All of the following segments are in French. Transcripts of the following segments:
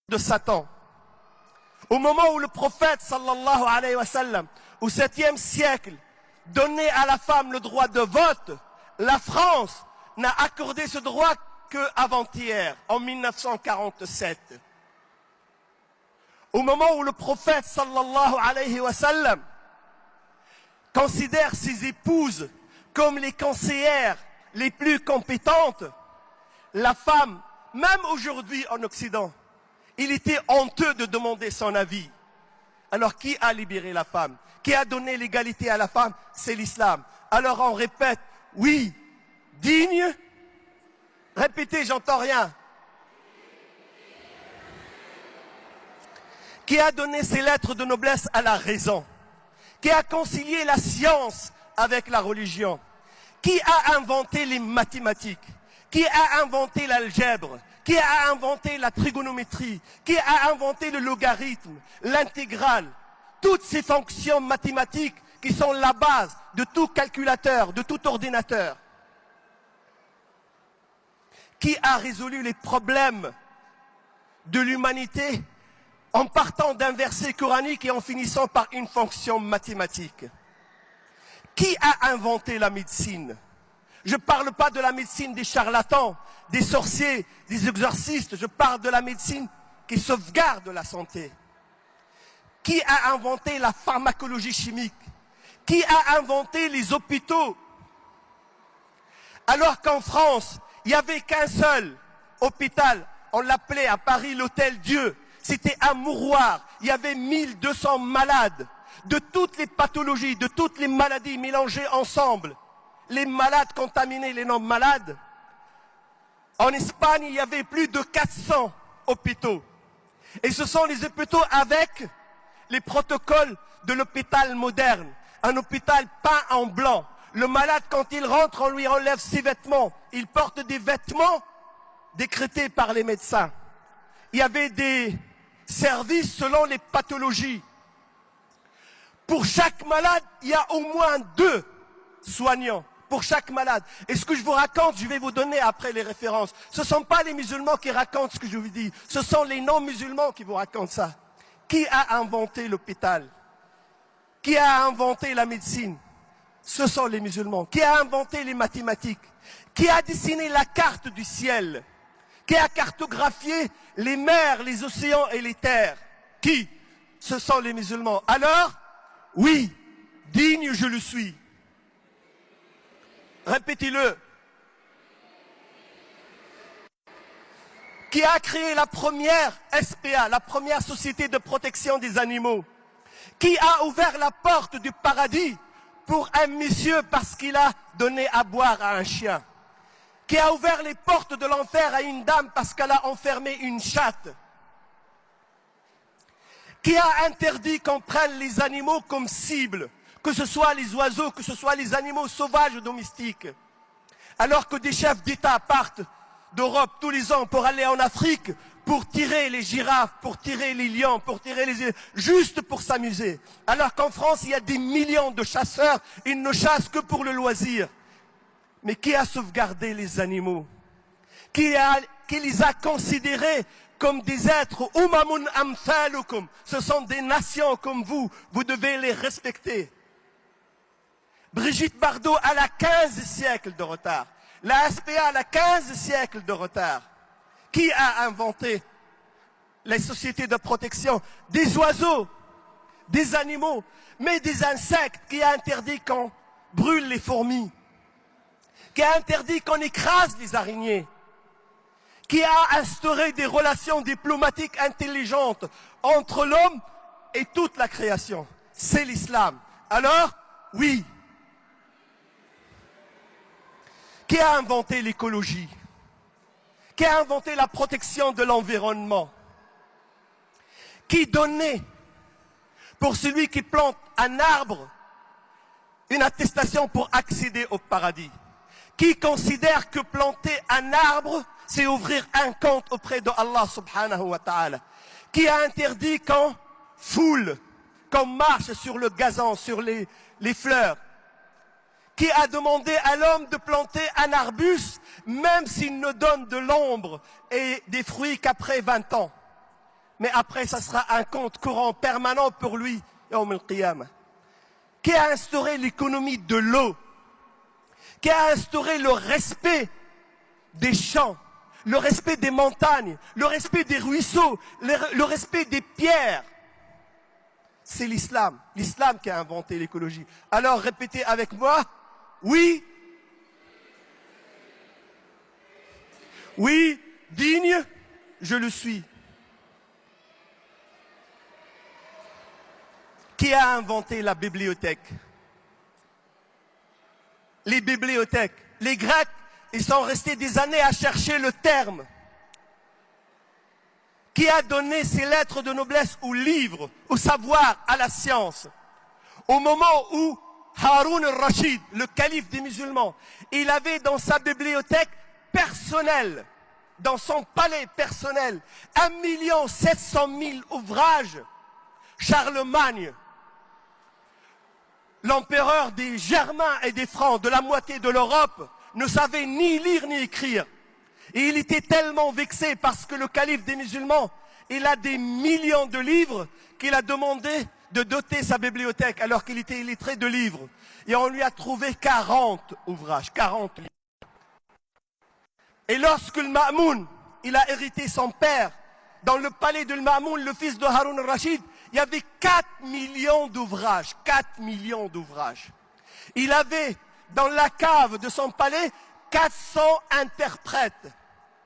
de Satan. Au moment où le prophète, sallallahu alayhi wa sallam, au 7e siècle, donnait à la femme le droit de vote, la France n'a accordé ce droit qu'avant-hier, en 1947. Au moment où le prophète, sallallahu alayhi wa sallam, considère ses épouses comme les conseillères les plus compétentes, la femme, même aujourd'hui en Occident, il était honteux de demander son avis. Alors qui a libéré la femme? Qui a donné l'égalité à la femme? C'est l'islam. Alors on répète, oui, digne. Répétez, j'entends rien. Qui a donné ses lettres de noblesse à la raison? Qui a concilié la science avec la religion? Qui a inventé les mathématiques? Qui a inventé l'algèbre? Qui a inventé la trigonométrie? Qui a inventé le logarithme, l'intégrale? Toutes ces fonctions mathématiques qui sont la base de tout calculateur, de tout ordinateur. Qui a résolu les problèmes de l'humanité en partant d'un verset coranique et en finissant par une fonction mathématique? Qui a inventé la médecine? Je ne parle pas de la médecine des charlatans, des sorciers, des exorcistes. Je parle de la médecine qui sauvegarde la santé. Qui a inventé la pharmacologie chimique? Qui a inventé les hôpitaux? Alors qu'en France, il n'y avait qu'un seul hôpital. On l'appelait à Paris l'Hôtel Dieu. C'était un mouroir. Il y avait 1200 malades de toutes les pathologies, de toutes les maladies mélangées ensemble. Les malades contaminés, les non-malades. En Espagne, il y avait plus de 400 hôpitaux. Et ce sont les hôpitaux avec les protocoles de l'hôpital moderne. Un hôpital peint en blanc. Le malade, quand il rentre, on lui enlève ses vêtements. Il porte des vêtements décrétés par les médecins. Il y avait des services selon les pathologies. Pour chaque malade, il y a au moins 2 soignants. Pour chaque malade. Et ce que je vous raconte, je vais vous donner après les références. Ce ne sont pas les musulmans qui racontent ce que je vous dis. Ce sont les non-musulmans qui vous racontent ça. Qui a inventé l'hôpital? Qui a inventé la médecine? Ce sont les musulmans. Qui a inventé les mathématiques? Qui a dessiné la carte du ciel? Qui a cartographié les mers, les océans et les terres? Qui? Ce sont les musulmans. Alors, oui, digne je le suis. Répétez-le. Qui a créé la première SPA, la première société de protection des animaux? Qui a ouvert la porte du paradis pour un monsieur parce qu'il a donné à boire à un chien? Qui a ouvert les portes de l'enfer à une dame parce qu'elle a enfermé une chatte? Qui a interdit qu'on prenne les animaux comme cible? Que ce soit les oiseaux, que ce soit les animaux sauvages ou domestiques. Alors que des chefs d'État partent d'Europe tous les ans pour aller en Afrique, pour tirer les girafes, pour tirer les lions, pour tirer les... juste pour s'amuser. Alors qu'en France, il y a des millions de chasseurs, ils ne chassent que pour le loisir. Mais qui a sauvegardé les animaux? Qui les a considérés comme des êtres, umamun amthalukum, ce sont des nations comme vous devez les respecter. Brigitte Bardot, elle a 15 siècles de retard. La SPA, elle a 15 siècles de retard. Qui a inventé les sociétés de protection? Des oiseaux, des animaux, mais des insectes. Qui a interdit qu'on brûle les fourmis? Qui a interdit qu'on écrase les araignées? Qui a instauré des relations diplomatiques intelligentes entre l'homme et toute la création? C'est l'islam. Alors, oui. Qui a inventé l'écologie? Qui a inventé la protection de l'environnement? Qui donnait, pour celui qui plante un arbre, une attestation pour accéder au paradis? Qui considère que planter un arbre, c'est ouvrir un compte auprès de Allah subhanahu wa ta'ala? Qui a interdit qu'on foule, qu'on marche sur le gazon, sur les fleurs? Qui a demandé à l'homme de planter un arbuste, même s'il ne donne de l'ombre et des fruits qu'après 20 ans? mais après ça sera un compte courant permanent pour lui, Yawm al-Qiyamah. Qui a instauré l'économie de l'eau, qui a instauré le respect des champs, le respect des montagnes, le respect des ruisseaux, le respect des pierres. C'est l'islam, l'islam qui a inventé l'écologie. Alors répétez avec moi, oui, oui, digne, je le suis. Qui a inventé la bibliothèque? Les bibliothèques. Les Grecs, ils sont restés des années à chercher le terme. Qui a donné ces lettres de noblesse au livre, au savoir, à la science? Au moment où Haroun al-Rachid, le calife des musulmans, il avait dans sa bibliothèque personnelle, dans son palais personnel, 1 700 000 ouvrages. Charlemagne, l'empereur des Germains et des Francs, de la moitié de l'Europe, ne savait ni lire ni écrire. Et il était tellement vexé parce que le calife des musulmans, il a des millions de livres qu'il a demandé de doter sa bibliothèque alors qu'il était illettré de livres. Et on lui a trouvé 40 ouvrages, 40 livres. Et lorsque le Ma'moun, il a hérité son père, dans le palais de Ma'moun, le fils de Haroun al-Rachid, il y avait 4 millions d'ouvrages, 4 millions d'ouvrages. Il avait dans la cave de son palais 400 interprètes,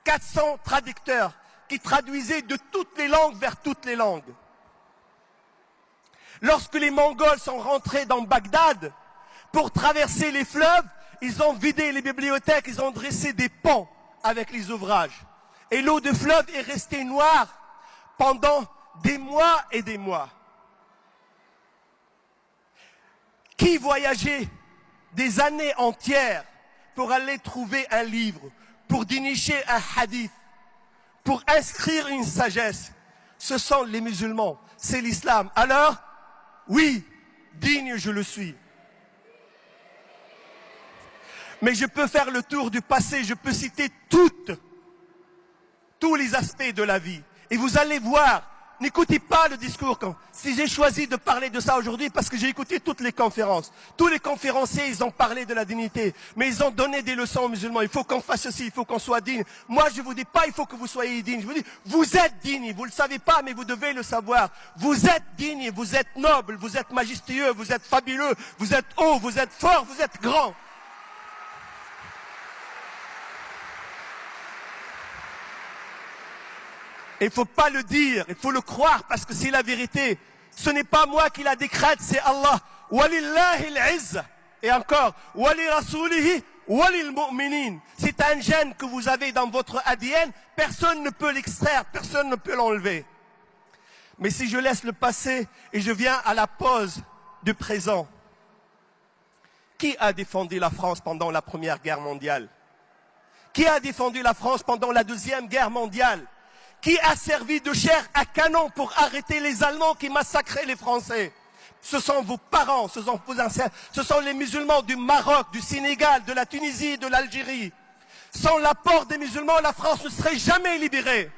400 traducteurs qui traduisaient de toutes les langues vers toutes les langues. Lorsque les Mongols sont rentrés dans Bagdad, pour traverser les fleuves, ils ont vidé les bibliothèques, ils ont dressé des ponts avec les ouvrages. Et l'eau de fleuve est restée noire pendant des mois et des mois. Qui voyageait des années entières pour aller trouver un livre, pour dénicher un hadith, pour inscrire une sagesse? Ce sont les musulmans, c'est l'islam. Alors, oui, digne je le suis. Mais je peux faire le tour du passé, je peux citer tous les aspects de la vie. Et vous allez voir, n'écoutez pas le discours. Si j'ai choisi de parler de ça aujourd'hui, parce que j'ai écouté toutes les conférences. Tous les conférenciers, ils ont parlé de la dignité. Mais ils ont donné des leçons aux musulmans. Il faut qu'on fasse ceci, il faut qu'on soit digne. Moi, je ne vous dis pas, il faut que vous soyez digne. Je vous dis, vous êtes digne. Vous ne le savez pas, mais vous devez le savoir. Vous êtes digne, vous êtes noble, vous êtes majestueux, vous êtes fabuleux, vous êtes haut, vous êtes fort, vous êtes grand. Il ne faut pas le dire, il faut le croire parce que c'est la vérité. Ce n'est pas moi qui la décrète, c'est Allah. Walillahi al-izza. Et encore, wali rasulihi, walil mu'minin. C'est un gène que vous avez dans votre ADN. Personne ne peut l'extraire, personne ne peut l'enlever. Mais si je laisse le passé et je viens à la pause du présent, qui a défendu la France pendant la Première Guerre mondiale? Qui a défendu la France pendant la Deuxième Guerre mondiale? Qui a servi de chair à canon pour arrêter les Allemands qui massacraient les Français? Ce sont vos parents, ce sont vos ancêtres, ce sont les musulmans du Maroc, du Sénégal, de la Tunisie, de l'Algérie. Sans l'apport des musulmans, la France ne serait jamais libérée.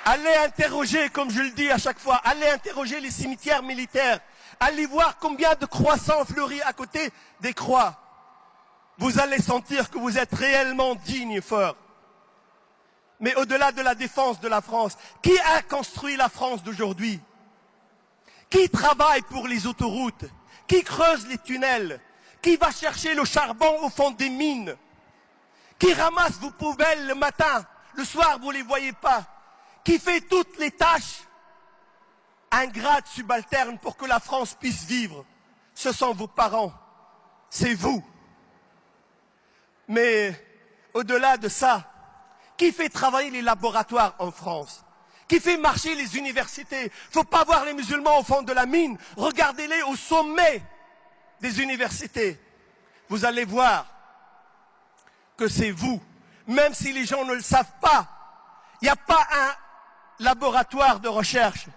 Allez interroger, comme je le dis à chaque fois, allez interroger les cimetières militaires. Allez voir combien de croix sont fleuris à côté des croix. Vous allez sentir que vous êtes réellement digne et fort. Mais au-delà de la défense de la France, qui a construit la France d'aujourd'hui? Qui travaille pour les autoroutes? Qui creuse les tunnels? Qui va chercher le charbon au fond des mines? Qui ramasse vos poubelles le matin? Le soir, vous ne les voyez pas. Qui fait toutes les tâches ingrates, subalternes pour que la France puisse vivre? Ce sont vos parents. C'est vous. Mais au-delà de ça, qui fait travailler les laboratoires en France? Qui fait marcher les universités? Il ne faut pas voir les musulmans au fond de la mine. Regardez-les au sommet des universités. Vous allez voir que c'est vous. Même si les gens ne le savent pas, il n'y a pas un laboratoire de recherche.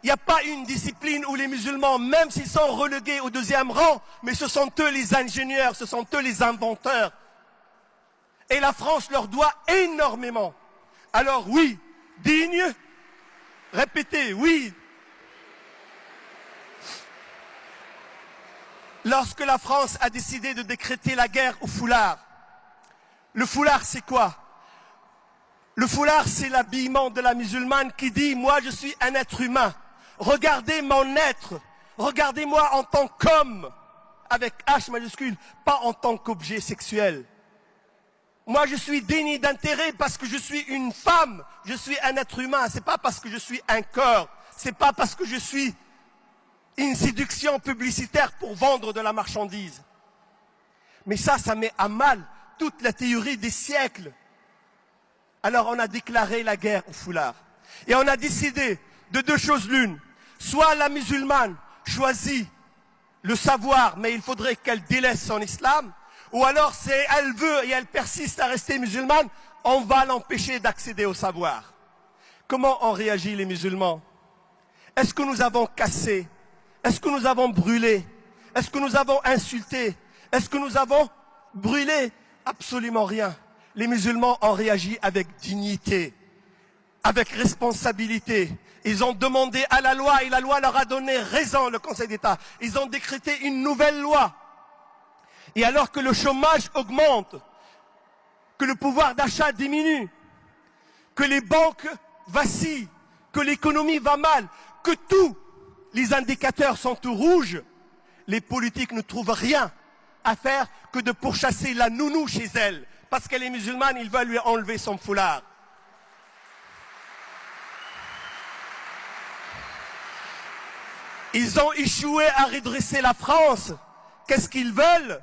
Il n'y a pas une discipline où les musulmans, même s'ils sont relégués au deuxième rang, mais ce sont eux les ingénieurs, ce sont eux les inventeurs. Et la France leur doit énormément. Alors oui, digne, répétez, oui. Lorsque la France a décidé de décréter la guerre au foulard, le foulard c'est quoi? Le foulard c'est l'habillement de la musulmane qui dit « Moi je suis un être humain, regardez mon être, regardez-moi en tant qu'homme » avec H majuscule, pas en tant qu'objet sexuel. Moi je suis déni d'intérêt parce que je suis une femme, je suis un être humain, c'est pas parce que je suis un corps, c'est pas parce que je suis une séduction publicitaire pour vendre de la marchandise. Mais ça met à mal toute la théorie des siècles. Alors on a déclaré la guerre au foulard. Et on a décidé de deux choses l'une. Soit la musulmane choisit le savoir, mais il faudrait qu'elle délaisse son islam. Ou alors, si elle veut et elle persiste à rester musulmane, on va l'empêcher d'accéder au savoir. Comment ont réagi les musulmans? Est-ce que nous avons cassé? Est-ce que nous avons brûlé? Est-ce que nous avons insulté? Est-ce que nous avons brûlé? Absolument rien. Les musulmans ont réagi avec dignité, avec responsabilité. Ils ont demandé à la loi et la loi leur a donné raison, le Conseil d'État. Ils ont décrété une nouvelle loi. Et alors que le chômage augmente, que le pouvoir d'achat diminue, que les banques vacillent, que l'économie va mal, que tous les indicateurs sont tout rouges, les politiques ne trouvent rien à faire que de pourchasser la nounou chez elle. Parce qu'elle est musulmane, ils veulent lui enlever son foulard. Ils ont échoué à redresser la France. Qu'est-ce qu'ils veulent?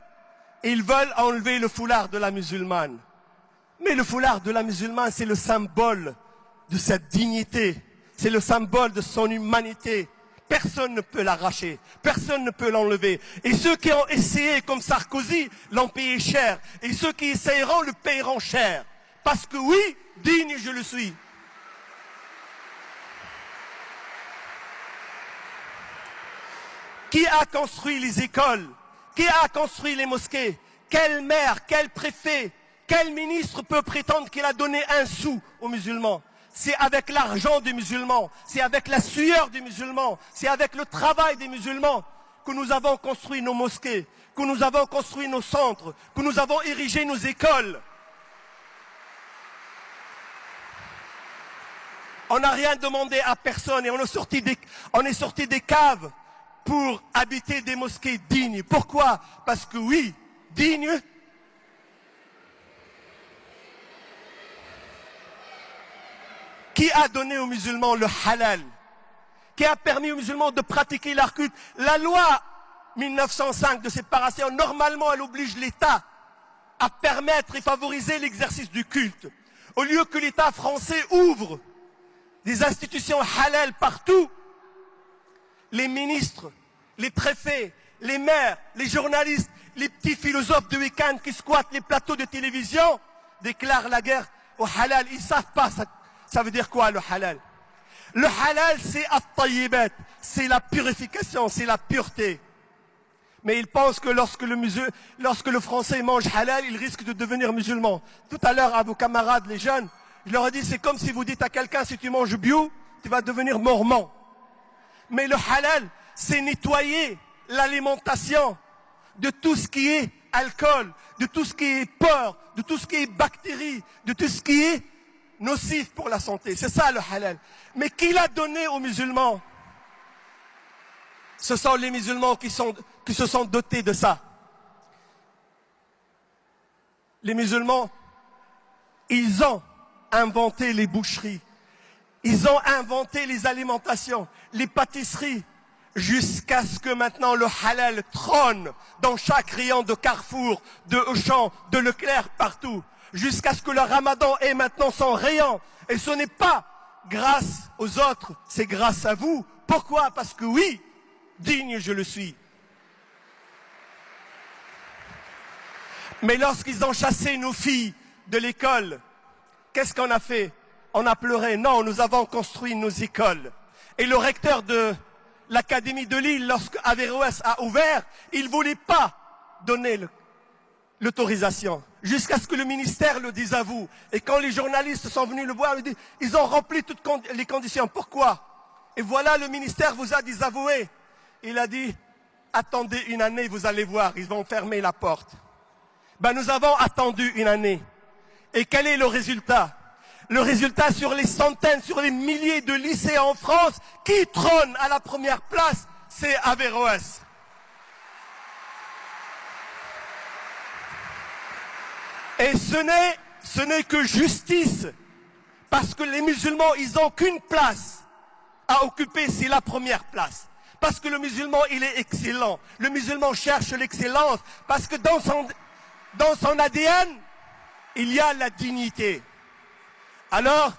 Ils veulent enlever le foulard de la musulmane. Mais le foulard de la musulmane, c'est le symbole de sa dignité. C'est le symbole de son humanité. Personne ne peut l'arracher, personne ne peut l'enlever. Et ceux qui ont essayé, comme Sarkozy, l'ont payé cher. Et ceux qui essayeront le paieront cher. Parce que oui, digne je le suis. Qui a construit les écoles? Qui a construit les mosquées? Quel maire, quel préfet, quel ministre peut prétendre qu'il a donné un sou aux musulmans? C'est avec l'argent des musulmans, c'est avec la sueur des musulmans, c'est avec le travail des musulmans que nous avons construit nos mosquées, que nous avons construit nos centres, que nous avons érigé nos écoles. On n'a rien demandé à personne et on est sorti des caves pour habiter des mosquées dignes. Pourquoi? Parce que oui, digne. Qui a donné aux musulmans le halal? Qui a permis aux musulmans de pratiquer leur culte? La loi 1905 de séparation, normalement, elle oblige l'État à permettre et favoriser l'exercice du culte. Au lieu que l'État français ouvre des institutions halal partout, les ministres, les préfets, les maires, les journalistes, les petits philosophes de week-end qui squattent les plateaux de télévision déclarent la guerre au halal. Ils ne savent pas ça veut dire quoi le halal? Le halal c'est at-tayyibat, c'est la purification, c'est la pureté. Mais ils pensent que lorsque le français mange halal, il risque de devenir musulman. Tout à l'heure à vos camarades les jeunes, je leur ai dit c'est comme si vous dites à quelqu'un si tu manges bio, tu vas devenir mormon. Mais le halal, c'est nettoyer l'alimentation de tout ce qui est alcool, de tout ce qui est porc, de tout ce qui est bactéries, de tout ce qui est nocif pour la santé. C'est ça le halal. Mais qui l'a donné aux musulmans? Ce sont les musulmans qui se sont dotés de ça. Les musulmans, ils ont inventé les boucheries. Ils ont inventé les alimentations, les pâtisseries, jusqu'à ce que maintenant le halal trône dans chaque rayon de Carrefour, de Auchan, de Leclerc, partout. Jusqu'à ce que le ramadan ait maintenant son rayon. Et ce n'est pas grâce aux autres, c'est grâce à vous. Pourquoi? Parce que oui, digne je le suis. Mais lorsqu'ils ont chassé nos filles de l'école, qu'est-ce qu'on a fait? On a pleuré. Non, nous avons construit nos écoles. Et le recteur de l'Académie de Lille, lorsque Averroès a ouvert, il ne voulait pas donner l'autorisation, jusqu'à ce que le ministère le désavoue. Et quand les journalistes sont venus le voir, ils ont rempli toutes les conditions. Pourquoi? Et voilà, le ministère vous a désavoué. Il a dit, attendez une année, vous allez voir, ils vont fermer la porte. Ben, nous avons attendu une année. Et quel est le résultat? Le résultat, sur les centaines, sur les milliers de lycées en France, qui trône à la première place, c'est Averroès. Et ce n'est que justice, parce que les musulmans, ils n'ont qu'une place à occuper, c'est la première place. Parce que le musulman, il est excellent. Le musulman cherche l'excellence, parce que dans son ADN, il y a la dignité. Alors,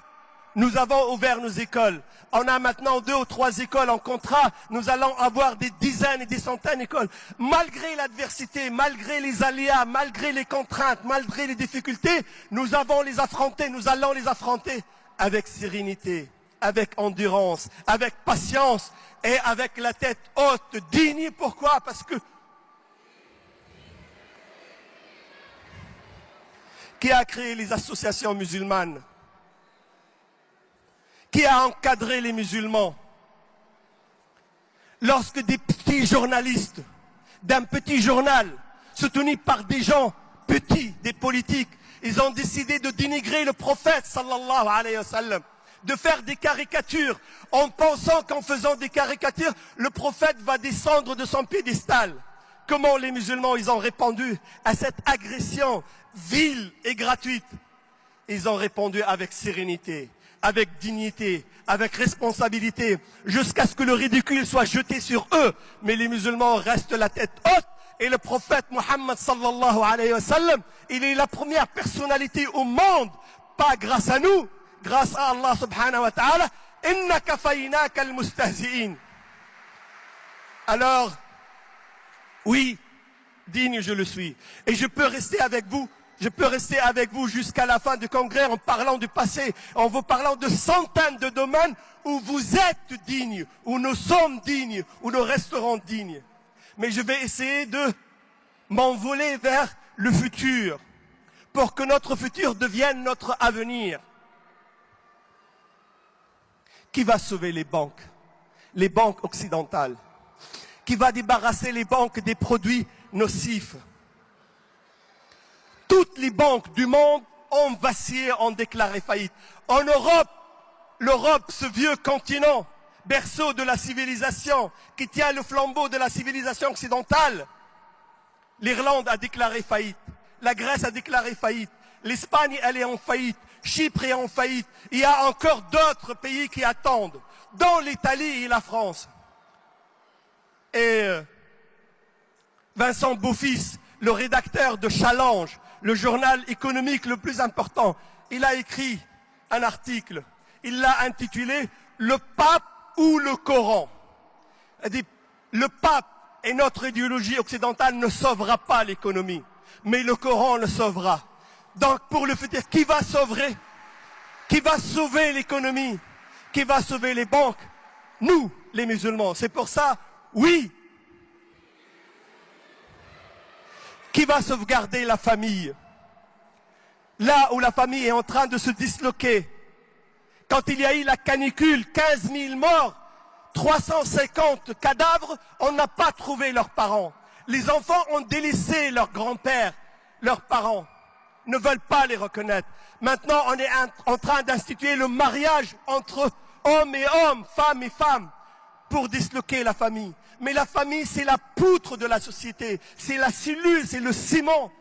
nous avons ouvert nos écoles. On a maintenant 2 ou 3 écoles en contrat. Nous allons avoir des dizaines et des centaines d'écoles. Malgré l'adversité, malgré les aléas, malgré les contraintes, malgré les difficultés, nous allons les affronter avec sérénité, avec endurance, avec patience et avec la tête haute, digne. Pourquoi? Parce que qui a créé les associations musulmanes? Qui a encadré les musulmans? Lorsque des petits journalistes d'un petit journal, soutenus par des gens petits, des politiques, ils ont décidé de dénigrer le prophète sallallahu alayhi wa sallam, de faire des caricatures, en pensant qu'en faisant des caricatures, le prophète va descendre de son piédestal. Comment les musulmans, ils ont répondu à cette agression vile et gratuite? Ils ont répondu avec sérénité, avec dignité, avec responsabilité, jusqu'à ce que le ridicule soit jeté sur eux. Mais les musulmans restent la tête haute. Et le prophète Mohammed sallallahu alayhi wa sallam, il est la première personnalité au monde, pas grâce à nous, grâce à Allah subhanahu wa ta'ala. Inna kafaynaka al-mustahzi'in. Alors, oui, digne je le suis. Et je peux rester avec vous. Je peux rester avec vous jusqu'à la fin du congrès en parlant du passé, en vous parlant de centaines de domaines où vous êtes dignes, où nous sommes dignes, où nous resterons dignes. Mais je vais essayer de m'envoler vers le futur, pour que notre futur devienne notre avenir. Qui va sauver les banques occidentales? Qui va débarrasser les banques des produits nocifs? Toutes les banques du monde ont vacillé, ont déclaré faillite. En Europe, l'Europe, ce vieux continent, berceau de la civilisation, qui tient le flambeau de la civilisation occidentale, l'Irlande a déclaré faillite, la Grèce a déclaré faillite, l'Espagne, elle est en faillite, Chypre est en faillite. Il y a encore d'autres pays qui attendent, dont l'Italie et la France. Et Vincent Beaufils, le rédacteur de Challenge, le journal économique le plus important, il a écrit un article. Il l'a intitulé « Le pape ou le Coran ». Il dit « Le pape et notre idéologie occidentale ne sauvera pas l'économie, mais le Coran le sauvera ». Donc pour le futur, qui va sauver? Qui va sauver l'économie? Qui va sauver les banques? Nous, les musulmans. C'est pour ça, oui. Qui va sauvegarder la famille? Là où la famille est en train de se disloquer. Quand il y a eu la canicule, 15 000 morts, 350 cadavres, on n'a pas trouvé leurs parents. Les enfants ont délaissé leurs grands-pères, leurs parents, ne veulent pas les reconnaître. Maintenant, on est en train d'instituer le mariage entre hommes et hommes, femmes et femmes, pour disloquer la famille. Mais la famille, c'est la poutre de la société, c'est la cellule, c'est le ciment.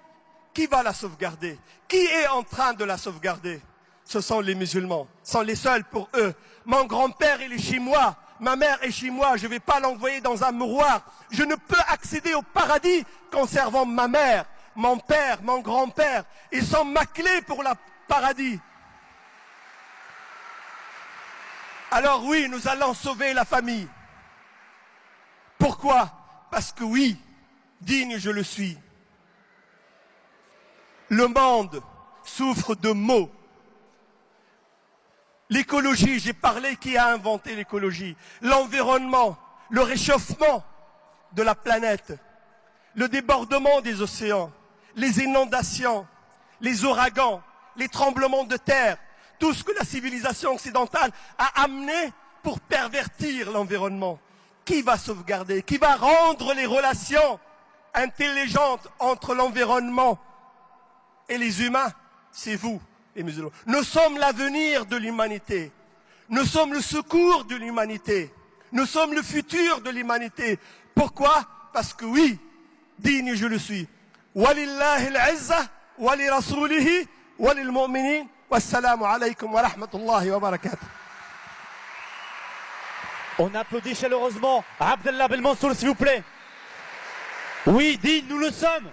Qui va la sauvegarder? Qui est en train de la sauvegarder? Ce sont les musulmans, ce sont les seuls pour eux. Mon grand-père, il est chez moi, ma mère est chez moi, je ne vais pas l'envoyer dans un mouroir. Je ne peux accéder au paradis qu'en servant ma mère, mon père, mon grand-père. Ils sont ma clé pour le paradis. Alors oui, nous allons sauver la famille. Pourquoi? Parce que oui, digne je le suis. Le monde souffre de maux. L'écologie, j'ai parlé qui a inventé l'écologie. L'environnement, le réchauffement de la planète, le débordement des océans, les inondations, les ouragans, les tremblements de terre, tout ce que la civilisation occidentale a amené pour pervertir l'environnement. Qui va sauvegarder? Qui va rendre les relations intelligentes entre l'environnement et les humains? C'est vous, les musulmans. Nous sommes l'avenir de l'humanité. Nous sommes le secours de l'humanité. Nous sommes le futur de l'humanité. Pourquoi? Parce que oui, digne je le suis. Walillahi al-'izza wa li rasulihi wa lil mu'minin. Wassalamu alaykum wa rahmatullahi wa barakatuh. On applaudit chaleureusement Abdallah Belmansour, s'il vous plaît. Oui, digne, nous le sommes.